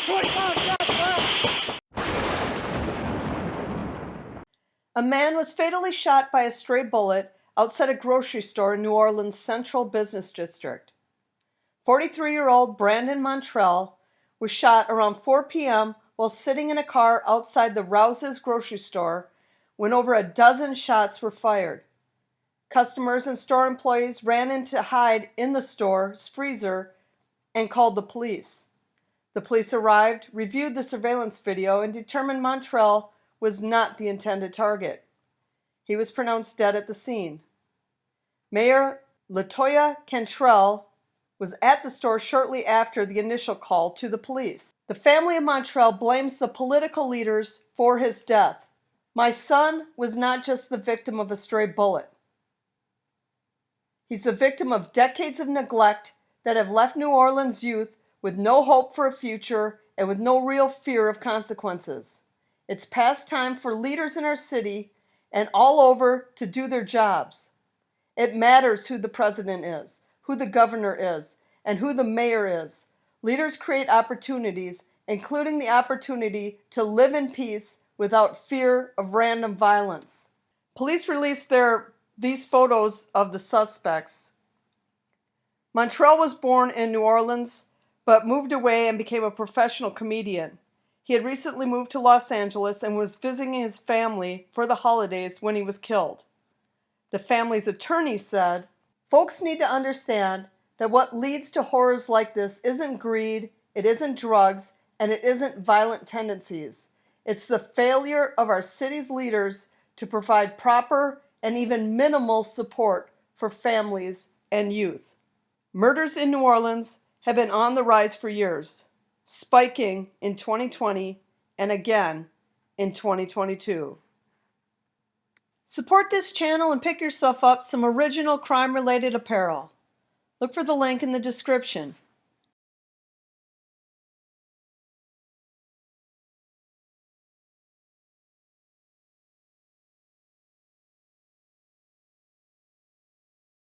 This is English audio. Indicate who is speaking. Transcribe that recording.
Speaker 1: A man was fatally shot by a stray bullet outside a grocery store in New Orleans' Central Business District. 43-year-old Brandon Montrell was shot around 4 p.m. while sitting in a car outside the Rouses grocery store when over a dozen shots were fired. Customers and store employees ran in to hide in the store's freezer and called the police. The police arrived, reviewed the surveillance video, and determined Montrell was not the intended target. He was pronounced dead at the scene. Mayor LaToya Cantrell was at the store shortly after the initial call to the police. The family of Montrell blames the political leaders for his death. "My son was not just the victim of a stray bullet. He's the victim of decades of neglect that have left New Orleans youth with no hope for a future and with no real fear of consequences. It's past time for leaders in our city and all over to do their jobs. It matters who the president is, who the governor is, and who the mayor is. Leaders create opportunities, including the opportunity to live in peace without fear of random violence." Police released these photos of the suspects. Montrell was born in New Orleans, but moved away and became a professional comedian. He had recently moved to Los Angeles and was visiting his family for the holidays when he was killed. The family's attorney said, "Folks need to understand that what leads to horrors like this isn't greed, it isn't drugs, and it isn't violent tendencies. It's the failure of our city's leaders to provide proper and even minimal support for families and youth." Murders in New Orleans have been on the rise for years, spiking in 2020 and again in 2022. Support this channel and pick yourself up some original crime-related apparel. Look for the link in the description.